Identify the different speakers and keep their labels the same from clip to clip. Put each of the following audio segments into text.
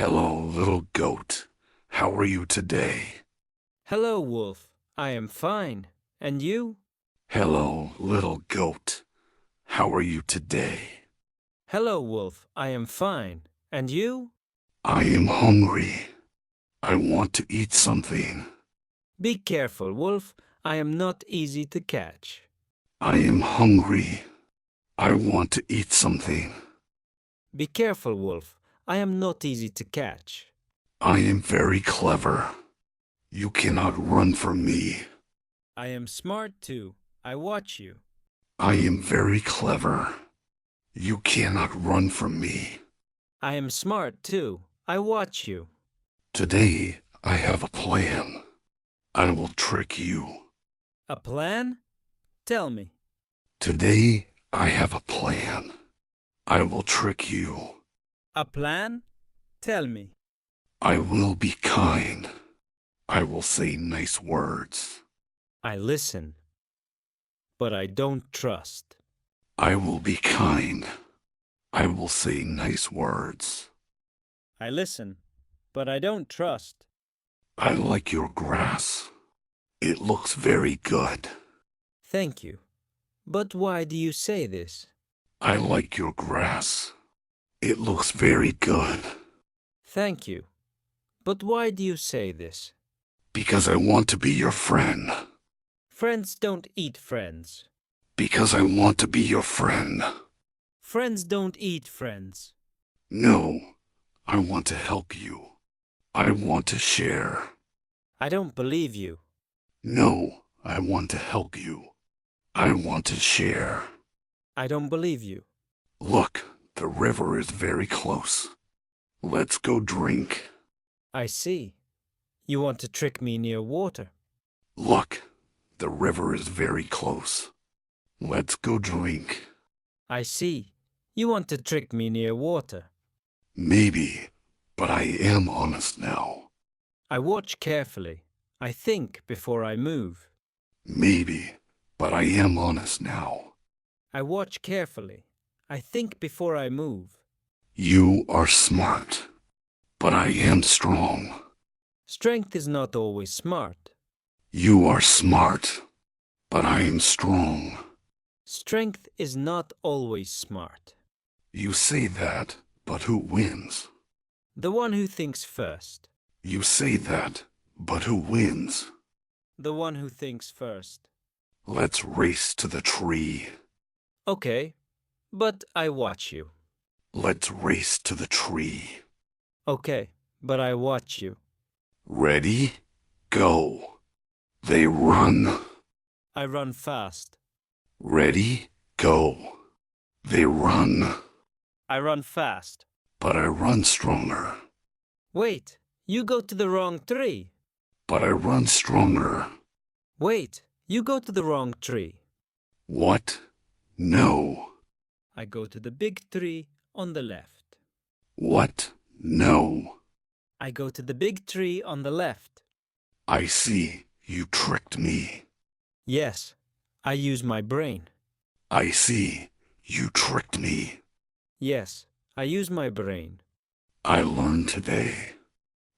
Speaker 1: Hello, little goat. How are you today?
Speaker 2: Hello, Wolf. I am fine. And you?
Speaker 1: Hello, little goat. How are you today?
Speaker 2: Hello, Wolf. I am fine. And you?
Speaker 1: I am hungry. I want to eat something.
Speaker 2: Be careful, Wolf. I am not easy to catch.
Speaker 1: I am hungry. I want to eat something.
Speaker 2: Be careful, Wolf. I am not easy to catch.
Speaker 1: I am very clever. You cannot run from me.
Speaker 2: I am smart too. I watch you.
Speaker 1: I am very clever. You cannot run from me.
Speaker 2: I am smart too. I watch you.
Speaker 1: Today, I have a plan. I will trick you.
Speaker 2: A plan? Tell me.
Speaker 1: Today, I have a plan. I will trick you.
Speaker 2: A plan? Tell me.
Speaker 1: I will be kind. I will say nice words.
Speaker 2: I listen. But I don't trust.
Speaker 1: I will be kind. I will say nice words.
Speaker 2: I listen. But I don't trust.
Speaker 1: I like your grass. It looks very good.
Speaker 2: Thank you. But why do you say this?
Speaker 1: I like your grass. It looks very good.
Speaker 2: Thank you. But why do you say this?
Speaker 1: Because I want to be your friend.
Speaker 2: Friends don't eat friends.
Speaker 1: Because I want to be your friend.
Speaker 2: Friends don't eat friends.
Speaker 1: No, I want to help you. I want to share.
Speaker 2: I don't believe you.
Speaker 1: No, I want to help you. I want to share.
Speaker 2: I don't believe you.
Speaker 1: Look, the river is very close. Let's go drink.
Speaker 2: I see. You want to trick me near water.
Speaker 1: Look, the river is very close. Let's go drink.
Speaker 2: I see. You want to trick me near water.
Speaker 1: Maybe, but I am honest now.
Speaker 2: I watch carefully. I think before I move.
Speaker 1: Maybe, but I am honest now.
Speaker 2: I watch carefully. I think before I move.
Speaker 1: You are smart, but I am strong.
Speaker 2: Strength is not always smart.
Speaker 1: You are smart, but I am strong.
Speaker 2: Strength is not always smart.
Speaker 1: You say that, but who wins?
Speaker 2: The one who thinks first.
Speaker 1: You say that, but who wins?
Speaker 2: The one who thinks first.
Speaker 1: Let's race to the tree.
Speaker 2: Okay, but I watch you.
Speaker 1: Let's race to the tree.
Speaker 2: Okay, but I watch you.
Speaker 1: Ready? Go. They run.
Speaker 2: I run fast.
Speaker 1: Ready? Go. They run.
Speaker 2: I run fast.
Speaker 1: But I run stronger.
Speaker 2: Wait, you go to the wrong tree.
Speaker 1: But I run stronger.
Speaker 2: Wait, you go to the wrong tree.
Speaker 1: What? No.
Speaker 2: I go to the big tree on the left.
Speaker 1: What? No.
Speaker 2: I go to the big tree on the left.
Speaker 1: I see. You tricked me.
Speaker 2: Yes, I use my brain.
Speaker 1: I see. You tricked me.
Speaker 2: Yes, I use my brain.
Speaker 1: I learned today.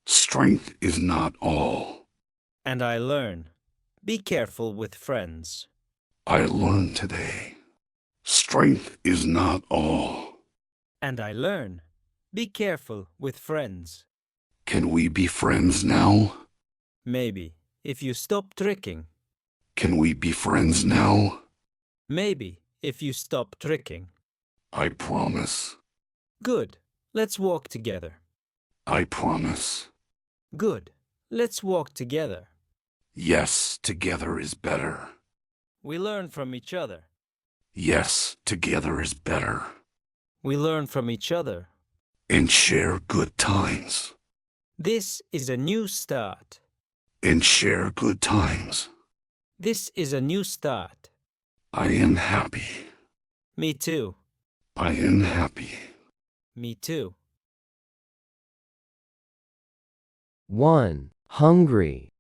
Speaker 1: Strength is not all.
Speaker 2: And I learn. Be careful with friends.
Speaker 1: I learned today. Strength is not all.
Speaker 2: And I learn. Be careful with friends.
Speaker 1: Can we be friends now?
Speaker 2: Maybe, if you stop tricking.
Speaker 1: Can we be friends now?
Speaker 2: Maybe, if you stop tricking.
Speaker 1: I promise.
Speaker 2: Good. Let's walk together.
Speaker 1: I promise.
Speaker 2: Good. Let's walk together.
Speaker 1: Yes, together is better.
Speaker 2: We learn from each other.
Speaker 1: Yes, together is better.
Speaker 2: We learn from each other.
Speaker 1: And share good times.
Speaker 2: This is a new start.
Speaker 1: And share good times.
Speaker 2: This is a new start.
Speaker 1: I am happy.
Speaker 2: Me too.
Speaker 1: I am happy.
Speaker 2: Me too.
Speaker 3: 1. Hungry.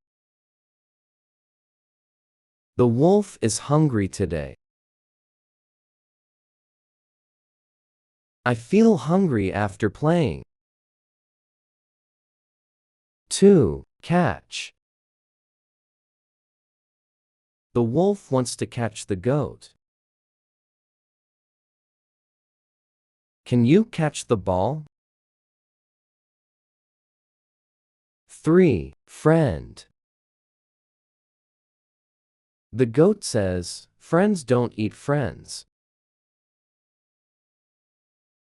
Speaker 3: The wolf is hungry today. I feel hungry after playing. 2. Catch. The wolf wants to catch the goat. Can you catch the ball? 3. Friend. The goat says, "Friends don't eat friends.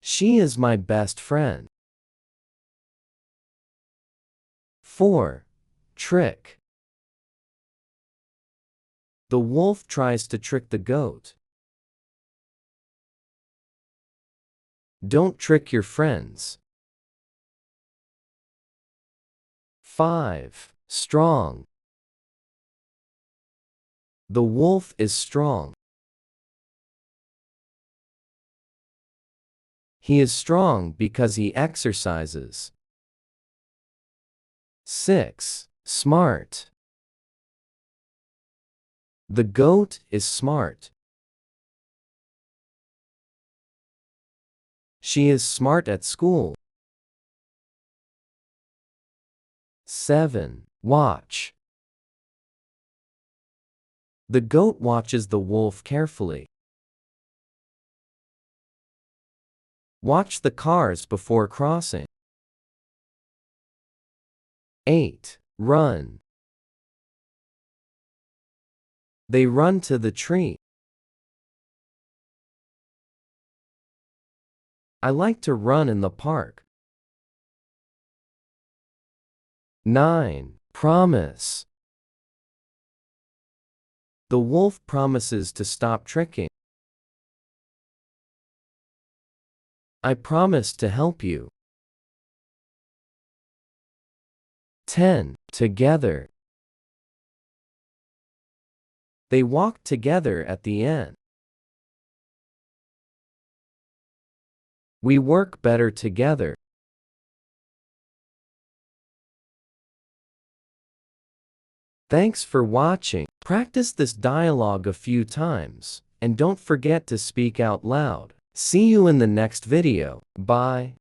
Speaker 3: She is my best friend." 4. Trick. The wolf tries to trick the goat. Don't trick your friends. 5. Strong. The wolf is strong. He is strong because he exercises. 6. Smart. The goat is smart. She is smart at school. 7. Watch. The goat watches the wolf carefully. Watch the cars before crossing. 8. Run. They run to the tree. I like to run in the park. 9. Promise. The wolf promises to stop tricking. I promise to help you. 10. Together. They walk together at the end. We work better together. Thanks for watching. Practice this dialogue a few times, and don't forget to speak out loud. See you in the next video. Bye.